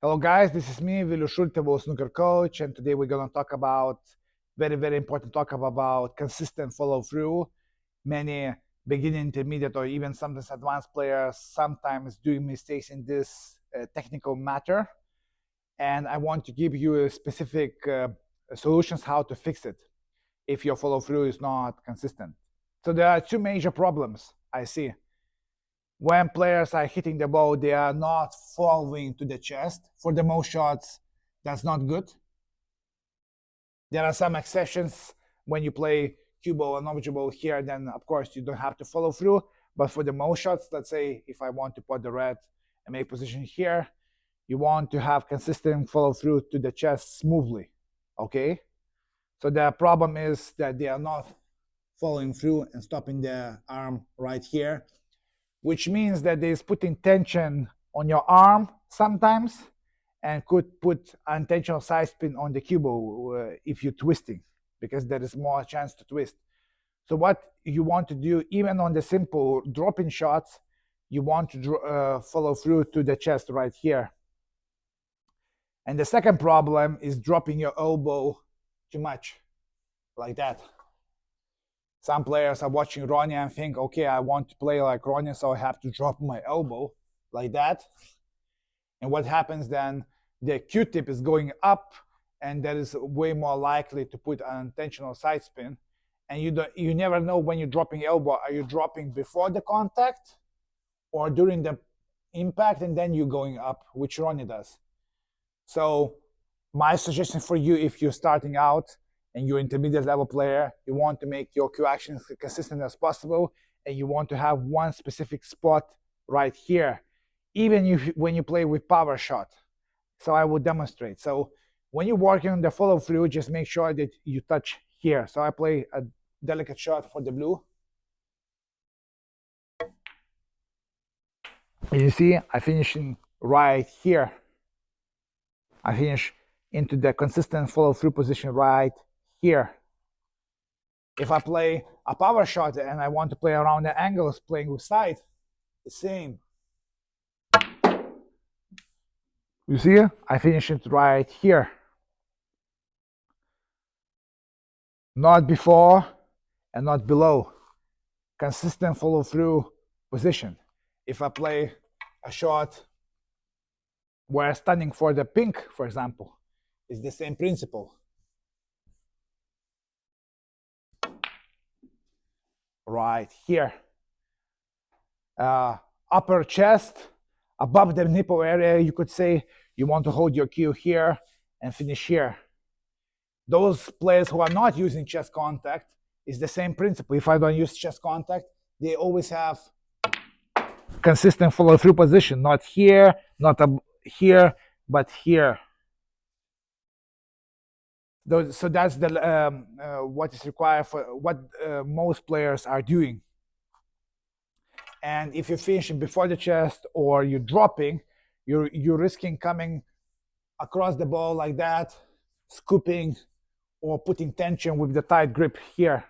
Hello guys, this is me, Vilius Schulte, snooker coach, and today we're going to talk about very important talk about consistent follow through. Many beginning, intermediate, or even sometimes advanced players sometimes doing mistakes in this technical matter, and I want to give you a specific solutions how to fix it if your follow through is not consistent. So there are two major problems I see. When players are hitting the ball, they are not following to the chest. For the most shots, that's not good. There are some exceptions when you play cue ball and object ball here, then of course you don't have to follow through. But for the most shots, let's say if I want to put the red and make position here, you want to have consistent follow through to the chest smoothly, okay? So the problem is that they are not following through and stopping the arm right here, which means that there's putting tension on your arm sometimes and could put unintentional side spin on the cue ball if you're twisting, because there is more chance to twist. So what you want to do, even on the simple dropping shots, you want to follow through to the chest right here. And the second problem is dropping your elbow too much, like that. Some players are watching Ronnie and think, okay, I want to play like Ronnie, so I have to drop my elbow like that. And what happens then, the Q-tip is going up, and that is way more likely to put an unintentional side spin. And you never know when you're dropping elbow. Are you dropping before the contact or during the impact and then you're going up, which Ronnie does? So my suggestion for you, if you're starting out and you're intermediate level player, you want to make your cue actions consistent as possible, and you want to have one specific spot right here, even if when you play with power shot. So I will demonstrate. So when you're working on the follow through, just make sure that you touch here. So I play a delicate shot for the blue. And you see, I finish right here. I finish into the consistent follow through position right here. If I play a power shot and I want to play around the angles, playing with side, the same. You see, I finish it right here. Not before and not below. Consistent follow through position. If I play a shot where standing for the pink, for example, it's the same principle. Right here. Upper chest, above the nipple area, you could say you want to hold your cue here and finish here. Those players who are not using chest contact, is the same principle. If I don't use chest contact, they always have consistent follow through position, not here, not here, but here. So that's the what is required for what most players are doing. And if you're finishing before the chest or you're dropping, you're risking coming across the ball like that, scooping or putting tension with the tight grip here.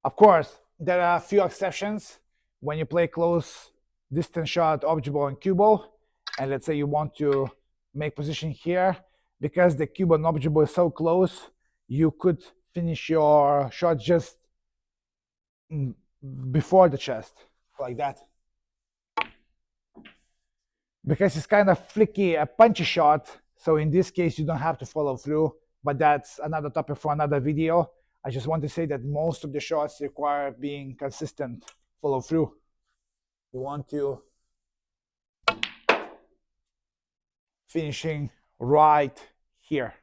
Of course, there are a few exceptions when you play close distance shot, object ball, and cue ball, and let's say you want to make position here, because the cue ball and object ball is so close, you could finish your shot just before the chest, like that. Because it's kind of flicky, a punchy shot, so in this case you don't have to follow through, but that's another topic for another video. I just want to say that most of the shots require being consistent follow through. You want to finishing right here.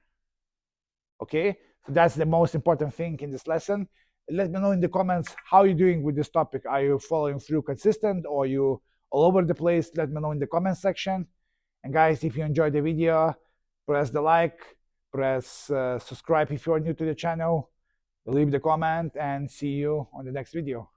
Okay, so that's the most important thing in this lesson. Let me know in the comments how you're doing with this topic. Are you following through consistent, or are you all over the place? Let me know in the comment section. And guys, if you enjoyed the video, press the like, press subscribe if you're new to the channel, leave the comment, and see you on the next video.